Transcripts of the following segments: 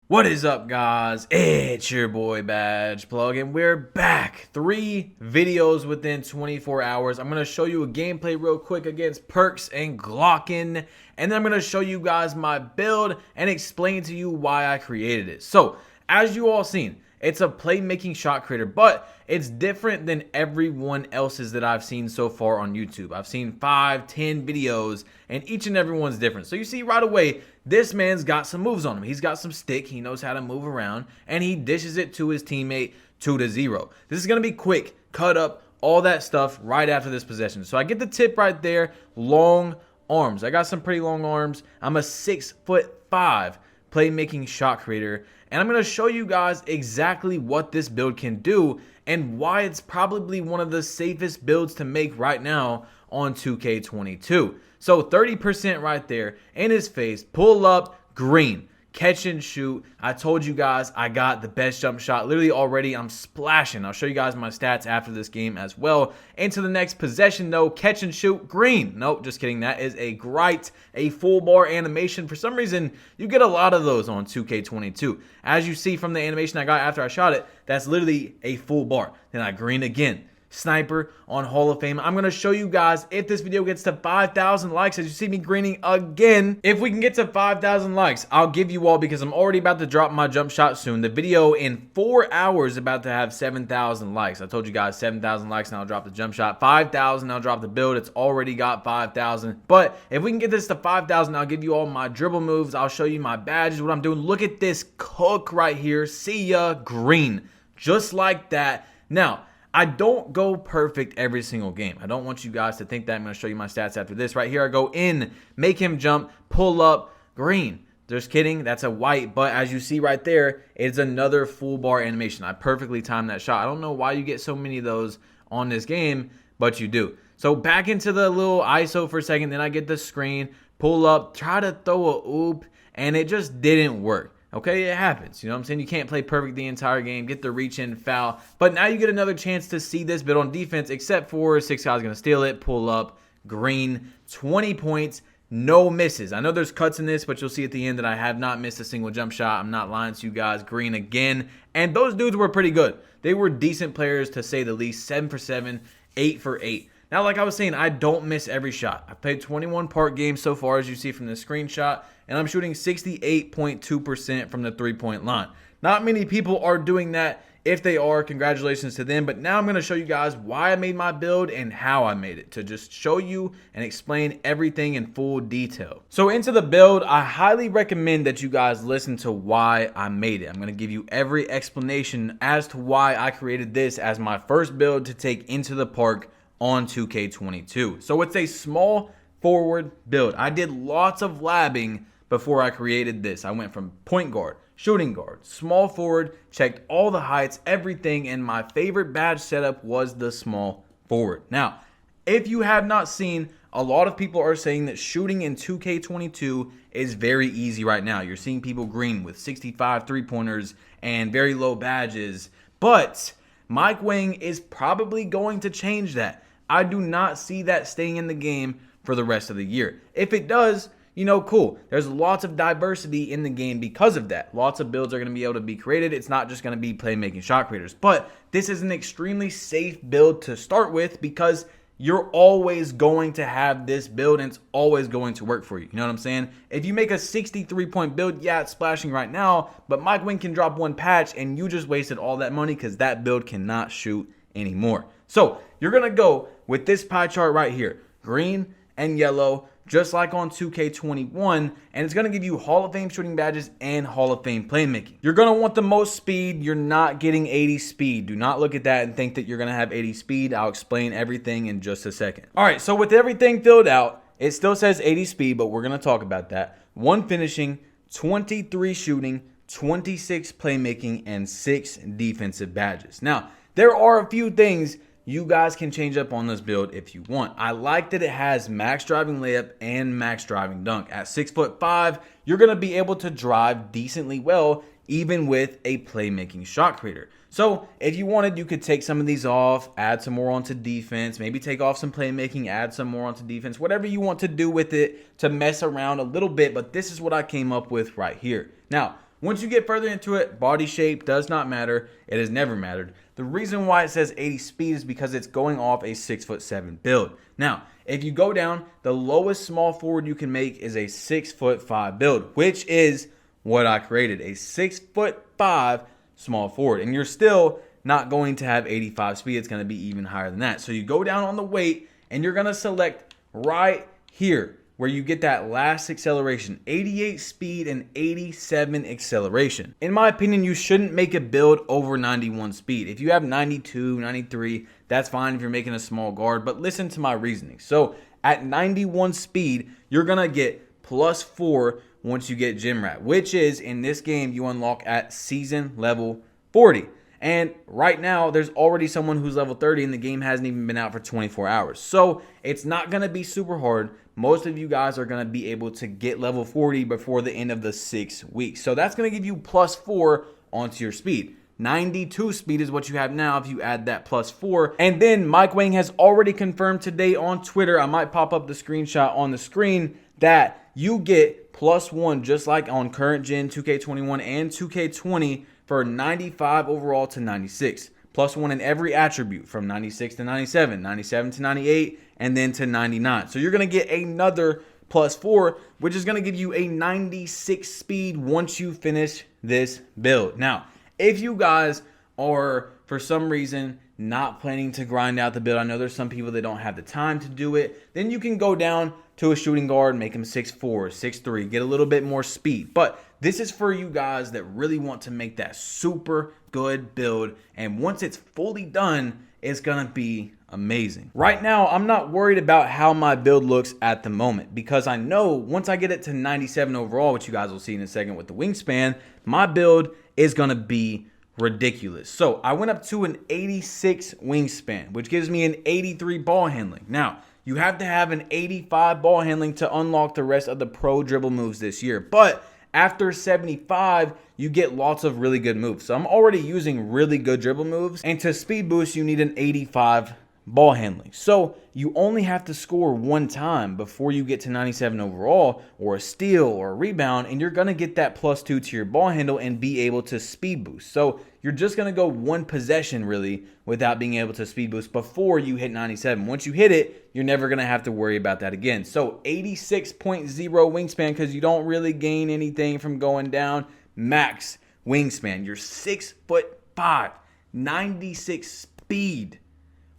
What is up, guys? It's your boy Badge Plug, and we're back. 3 videos within 24 hours. I'm going to show you a gameplay real quick against Perks and Glocken, and then I'm going to show you guys my build and explain to you why I created it. So, as you all seen, it's a playmaking shot creator, but it's different than everyone else's that I've seen so far on YouTube. I've seen 5, 10 videos, and each and every one's different. So you see right away, this man's got some moves on him. He's got some stick. He knows how to move around, and he dishes it to his teammate 2-0. This is going to be quick, cut up, all that stuff right after this possession. So I get the tip right there, long arms. I got some pretty long arms. I'm a 6'5" playmaking shot creator, and I'm going to show you guys exactly what this build can do and why it's probably one of the safest builds to make right now on 2K22. So 30% right there in his face, pull up, green, catch and shoot. I told you guys I got the best jump shot. Literally already I'm splashing. I'll show you guys my stats after this game as well. Into the next possession though, catch and shoot, green. Nope, just kidding. That is a full bar animation. For some reason, you get a lot of those on 2K22. As you see from the animation I got after I shot it, that's literally a full bar. Then I green again. Sniper on Hall of Fame. I'm going to show you guys if this video gets to 5,000 likes, as you see me greening again. If we can get to 5,000 likes, I'll give you all, because I'm already about to drop my jump shot soon. The video in 4 hours about to have 7,000 likes. I told you guys 7,000 likes and I'll drop the jump shot. 5,000, I'll drop the build. It's already got 5,000. But if we can get this to 5,000, I'll give you all my dribble moves. I'll show you my badges, what I'm doing. Look at this cook right here. See ya, green. Just like that. Now, I don't go perfect every single game. I don't want you guys to think that. I'm going to show you my stats after this. Right here, I go in, make him jump, pull up, green. Just kidding. That's a white. But as you see right there, it's another full bar animation. I perfectly timed that shot. I don't know why you get so many of those on this game, but you do. So back into the little ISO for a second. Then I get the screen, pull up, try to throw a oop, and it just didn't work. Okay, it happens. You know what I'm saying? You can't play perfect the entire game, get the reach in, foul. But now you get another chance to see this bit on defense, except for 6 guys going to steal it, pull up, green, 20 points, no misses. I know there's cuts in this, but you'll see at the end that I have not missed a single jump shot. I'm not lying to you guys. Green again. And those dudes were pretty good. They were decent players, to say the least. 7 for 7, 8 for 8. Now, like I was saying, I don't miss every shot. I've played 21 park games so far, as you see from the screenshot, and I'm shooting 68.2% from the three-point line. Not many people are doing that. If they are, congratulations to them. But now I'm going to show you guys why I made my build and how I made it, to just show you and explain everything in full detail. So into the build, I highly recommend that you guys listen to why I made it. I'm going to give you every explanation as to why I created this as my first build to take into the park on 2K22. So it's a small forward build. I did lots of labbing before I created this. I went from point guard, shooting guard, small forward, checked all the heights, everything, and my favorite badge setup was the small forward. Now, if you have not seen, a lot of people are saying that shooting in 2K22 is very easy right now. You're seeing people green with 65 three-pointers and very low badges, but Mike Wang is probably going to change that. I do not see that staying in the game for the rest of the year. If it does, you know, cool. There's lots of diversity in the game because of that. Lots of builds are going to be able to be created. It's not just going to be playmaking shot creators. But this is an extremely safe build to start with, because you're always going to have this build and it's always going to work for you. You know what I'm saying? If you make a 63-point build, yeah, it's splashing right now, but Mike Wang can drop one patch and you just wasted all that money because that build cannot shoot anymore. So you're going to go with this pie chart right here, green and yellow, just like on 2K21, and it's going to give you Hall of Fame shooting badges and Hall of Fame playmaking. You're going to want the most speed. You're not getting 80 speed. Do not look at that and think that you're going to have 80 speed. I'll explain everything in just a second. All right, so with everything filled out, it still says 80 speed, but we're going to talk about that. 1 finishing, 23 shooting, 26 playmaking, and 6 defensive badges. Now, there are a few things you guys can change up on this build if you want. I like that it has max driving layup and max driving dunk. At 6'5", you're going to be able to drive decently well, even with a playmaking shot creator. So if you wanted, you could take some of these off, add some more onto defense, maybe take off some playmaking, add some more onto defense, whatever you want to do with it to mess around a little bit. But this is what I came up with right here. Now, once you get further into it, body shape does not matter. It has never mattered. The reason why it says 80 speed is because it's going off a 6'7" build. Now, if you go down, the lowest small forward you can make is a 6'5" build, which is what I created, a 6'5" small forward. And you're still not going to have 85 speed. It's going to be even higher than that. So you go down on the weight and you're going to select right here where you get that last acceleration, 88 speed and 87 acceleration. In my opinion, you shouldn't make a build over 91 speed. If you have 92, 93, that's fine if you're making a small guard, but listen to my reasoning. So at 91 speed, you're gonna get +4 once you get Gym Rat, which is in this game you unlock at season level 40. And right now, there's already someone who's level 30 and the game hasn't even been out for 24 hours. So it's not going to be super hard. Most of you guys are going to be able to get level 40 before the end of the 6 weeks. So that's going to give you +4 onto your speed. 92 speed is what you have now if you add that +4. And then Mike Wang has already confirmed today on Twitter, I might pop up the screenshot on the screen, that you get +1 just like on current gen 2K21 and 2K20 for 95 overall to 96. +1 in every attribute from 96 to 97, 97 to 98, and then to 99. So you're going to get another +4, which is going to give you a 96 speed once you finish this build. Now, if you guys are, for some reason, not planning to grind out the build, I know there's some people that don't have the time to do it, then you can go down to a shooting guard, make him 6'4", 6'3", get a little bit more speed. But this is for you guys that really want to make that super good build. And once it's fully done, it's going to be amazing. Right now, I'm not worried about how my build looks at the moment because I know once I get it to 97 overall, which you guys will see in a second with the wingspan, my build is going to be ridiculous. So I went up to an 86 wingspan, which gives me an 83 ball handling. Now, you have to have an 85 ball handling to unlock the rest of the pro dribble moves this year. But after 75, you get lots of really good moves. So I'm already using really good dribble moves. And to speed boost, you need an 85 ball handling. So you only have to score one time before you get to 97 overall, or a steal or a rebound, and you're going to get that +2 to your ball handle and be able to speed boost. So you're just going to go one possession really without being able to speed boost before you hit 97. Once you hit it, you're never going to have to worry about that again. So 86.0 wingspan because you don't really gain anything from going down. Max wingspan. You're 6'5", 96 speed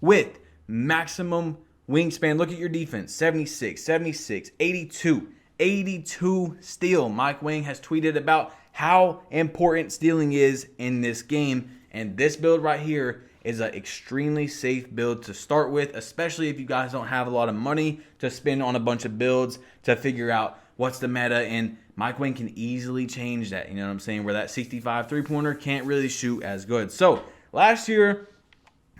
with maximum wingspan. Look at your defense. 76, 76, 82, 82 steal. Mike Wang has tweeted about how important stealing is in this game. And this build right here is an extremely safe build to start with, especially if you guys don't have a lot of money to spend on a bunch of builds to figure out what's the meta. And Mike Wang can easily change that, you know what I'm saying, where that 65 three-pointer can't really shoot as good. So last year,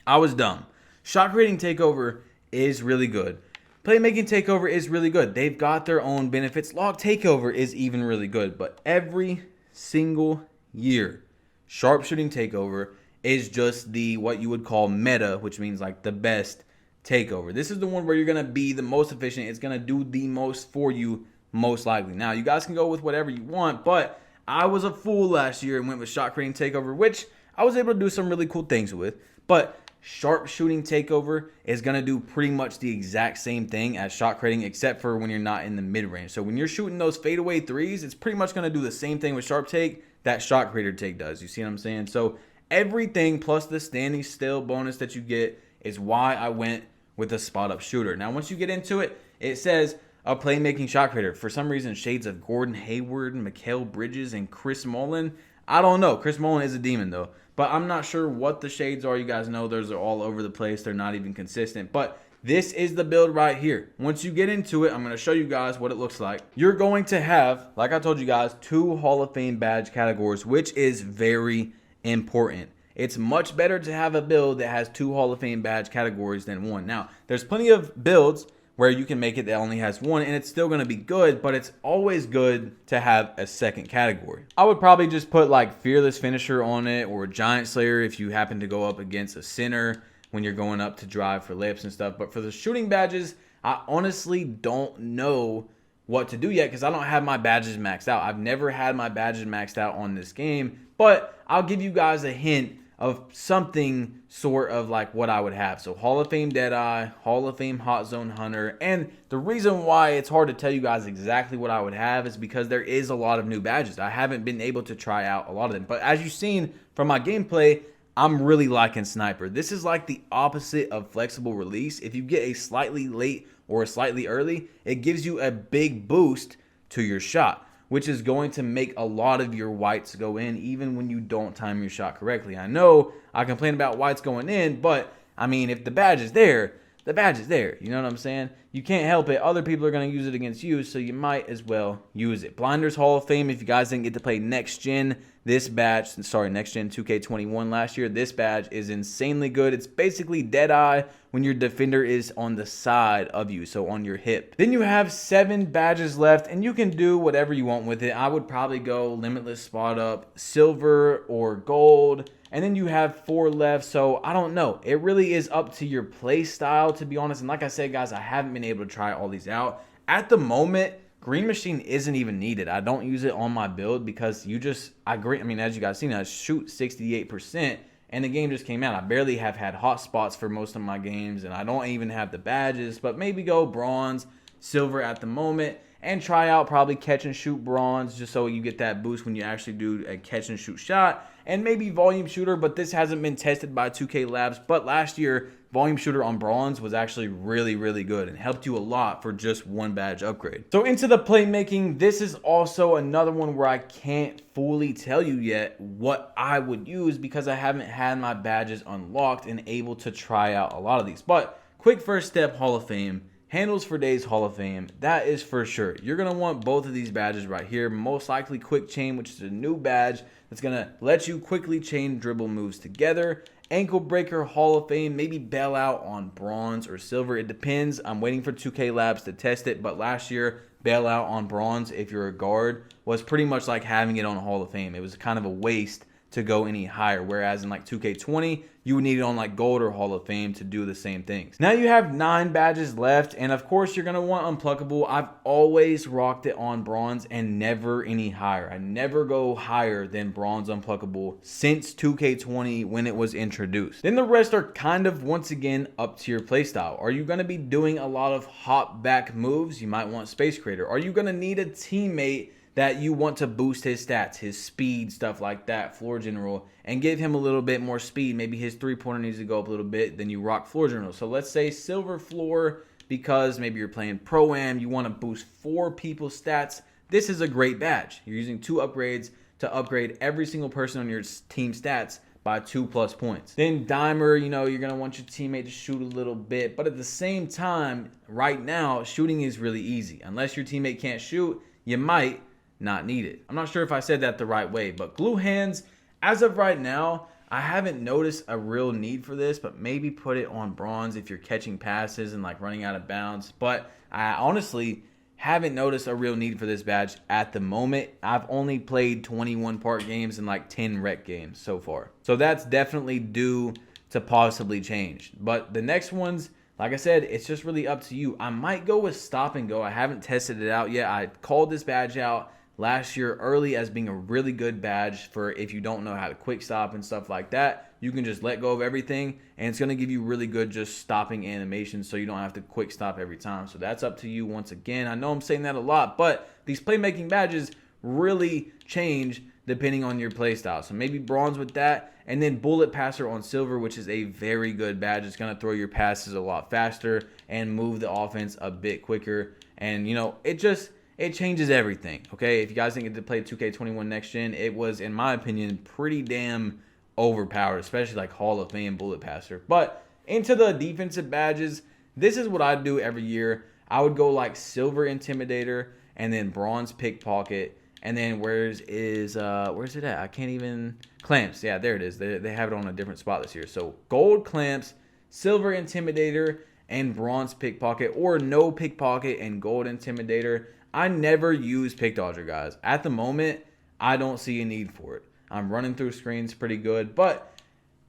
I was dumb. Shot creating takeover is really good. Playmaking takeover is really good. They've got their own benefits. Log takeover is even really good. But every single year, sharpshooting takeover is just the what you would call meta, which means like the best takeover. This is the one where you're going to be the most efficient. It's going to do the most for you, most likely. Now, you guys can go with whatever you want, but I was a fool last year and went with shot creating takeover, which I was able to do some really cool things with. But sharpshooting takeover is going to do pretty much the exact same thing as shot creating, except for when you're not in the mid-range. So when you're shooting those fadeaway threes, it's pretty much going to do the same thing with sharp take that shot creator take does. You see what I'm saying? So everything plus the standing still bonus that you get is why I went with a spot-up shooter. Now, once you get into it, it says a playmaking shot creator. For some reason, shades of Gordon Hayward, Mikal Bridges, and Chris Mullin. I don't know. Chris Mullin is a demon, though. But I'm not sure what the shades are. You guys know those are all over the place. They're not even consistent. But this is the build right here. Once you get into it, I'm going to show you guys what it looks like. You're going to have, like I told you guys, 2 Hall of Fame badge categories, which is very important. It's much better to have a build that has 2 Hall of Fame badge categories than 1. Now, there's plenty of builds where you can make it that only has 1 and it's still going to be good, but it's always good to have a second category. I would probably just put like Fearless Finisher on it or Giant Slayer if you happen to go up against a center when you're going up to drive for layups and stuff. But for the shooting badges, I honestly don't know what to do yet because I don't have my badges maxed out. I've never had my badges maxed out on this game, but I'll give you guys a hint of something sort of like what I would have. So Hall of Fame Deadeye, Hall of Fame Hot Zone Hunter. And the reason why it's hard to tell you guys exactly what I would have is because there is a lot of new badges. I haven't been able to try out a lot of them. But as you've seen from my gameplay, I'm really liking Sniper. This is like the opposite of flexible release. If you get a slightly late or a slightly early, it gives you a big boost to your shot, which is going to make a lot of your whites go in even when you don't time your shot correctly. I know I complain about whites going in, but I mean, if the badge is there, the badge is there. You know what I'm saying? You can't help it. Other people are going to use it against you, so you might as well use it. Blinders Hall of Fame, if you guys didn't get to play Next Gen, this badge, Next Gen 2K21 last year, this badge is insanely good. It's basically Deadeye when your defender is on the side of you, so on your hip. Then you have 7 badges left, and you can do whatever you want with it. I would probably go Limitless Spot Up, Silver or Gold, and then you have 4 left, so I don't know. It really is up to your play style, to be honest. And like I said, guys, I haven't been able to try all these out. At the moment, Green Machine isn't even needed. I don't use it on my build because I mean, as you guys seen, I shoot 68%, and the game just came out. I barely have had hot spots for most of my games, and I don't even have the badges, but maybe go Bronze, Silver at the moment, and try out probably Catch and Shoot Bronze just so you get that boost when you actually do a Catch and Shoot shot. And maybe Volume Shooter, but this hasn't been tested by 2K Labs. But last year, Volume Shooter on Bronze was actually really, really good and helped you a lot for just 1 badge upgrade. So into the playmaking, this is also another one where I can't fully tell you yet what I would use because I haven't had my badges unlocked and able to try out a lot of these. But quick first step, Hall of Fame. Handles for Days Hall of Fame, that is for sure. You're going to want both of these badges right here. Most likely Quick Chain, which is a new badge that's going to let you quickly chain dribble moves together. Ankle Breaker Hall of Fame, maybe Bailout on Bronze or Silver. It depends. I'm waiting for 2K Labs to test it, but last year, Bailout on Bronze, if you're a guard, was pretty much like having it on Hall of Fame. It was kind of a waste to go any higher, whereas in like 2K20 you would need it on like Gold or Hall of Fame to do the same things. Now you have 9 badges left, and of course you're gonna want Unpluckable. I've always rocked it on Bronze and never any higher. I never go higher than Bronze Unpluckable since 2K20 when it was introduced. Then the rest are kind of once again up to your playstyle. Are you gonna be doing a lot of hop back moves? You might want Space Creator. Are you gonna need a teammate that you want to boost his stats, his speed, stuff like that, floor general, and give him a little bit more speed? Maybe his three-pointer needs to go up a little bit, then you rock floor general. So let's say Silver Floor, because maybe you're playing Pro-Am, you want to boost 4 people's stats. This is a great badge. You're using 2 upgrades to upgrade every single person on your team stats by 2+ points. Then Dimer, you know, you're going to want your teammate to shoot a little bit, but at the same time, right now, shooting is really easy. Unless your teammate can't shoot, you might not needed. I'm not sure if I said that the right way, but Glue Hands, as of right now, I haven't noticed a real need for this, but maybe put it on Bronze if you're catching passes and like running out of bounds. But I honestly haven't noticed a real need for this badge at the moment. I've only played 21 part games and like 10 rec games so far. So that's definitely due to possibly change. But the next ones, like I said, it's just really up to you. I might go with Stop and Go. I haven't tested it out yet. I called this badge out last year early as being a really good badge for if you don't know how to quick stop and stuff like that. You can just let go of everything, and it's going to give you really good just stopping animations so you don't have to quick stop every time. So that's up to you once again. I know I'm saying that a lot, but these playmaking badges really change depending on your playstyle. So maybe Bronze with that, and then Bullet Passer on Silver, which is a very good badge. It's going to throw your passes a lot faster and move the offense a bit quicker. And, you know, it changes everything, okay? If you guys didn't get to play 2K21 Next Gen, it was, in my opinion, pretty damn overpowered, especially like Hall of Fame Bullet Passer. But into the defensive badges, this is what I do every year. I would go like Silver Intimidator and then Bronze Pickpocket. And then where's it at? I can't even... Clamps. Yeah, there it is. They have it on a different spot this year. So Gold Clamps, Silver Intimidator, and Bronze Pickpocket, or no Pickpocket and Gold Intimidator. I never use Pick Dodger, guys. At the moment, I don't see a need for it. I'm running through screens pretty good, but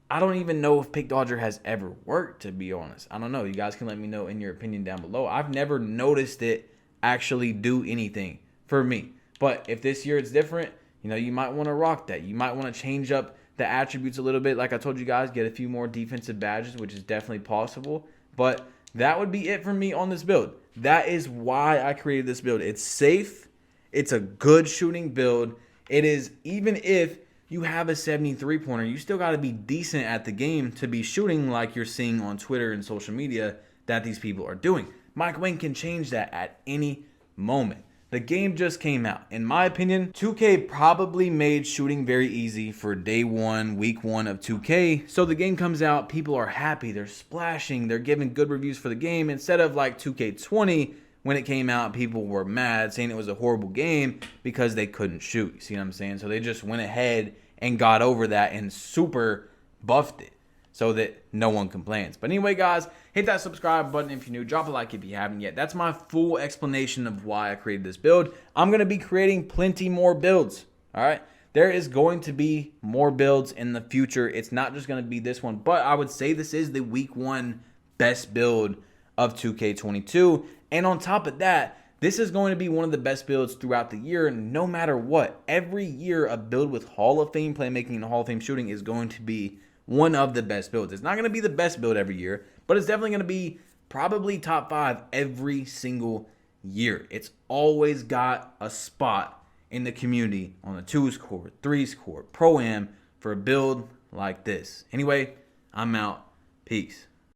I don't even know if Pick Dodger has ever worked, to be honest. I don't know. You guys can let me know in your opinion down below. I've never noticed it actually do anything for me. But if this year it's different, you might want to rock that. You might want to change up the attributes a little bit. Like I told you guys, get a few more defensive badges, which is definitely possible. But that would be it for me on this build. That is why I created this build. It's safe. It's a good shooting build. It is, even if you have a 73-pointer, you still got to be decent at the game to be shooting like you're seeing on Twitter and social media that these people are doing. Mike Wang can change that at any moment. The game just came out. In my opinion, 2K probably made shooting very easy for day one, week one of 2K. So the game comes out, people are happy, they're splashing, they're giving good reviews for the game. Instead of like 2K20, when it came out, people were mad, saying it was a horrible game because they couldn't shoot. You see what I'm saying? So they just went ahead and got over that and super buffed it so that no one complains. But anyway, guys, hit that subscribe button if you're new. Drop a like if you haven't yet. That's my full explanation of why I created this build. I'm going to be creating plenty more builds, all right? There is going to be more builds in the future. It's not just going to be this one, but I would say this is the week one best build of 2K22. And on top of that, this is going to be one of the best builds throughout the year, no matter what. Every year, a build with Hall of Fame playmaking and Hall of Fame shooting is going to be one of the best builds. It's not going to be the best build every year, but it's definitely going to be probably top 5 every single year. It's always got a spot in the community on the 2s court, 3s court, Pro-Am for a build like this. Anyway, I'm out. Peace.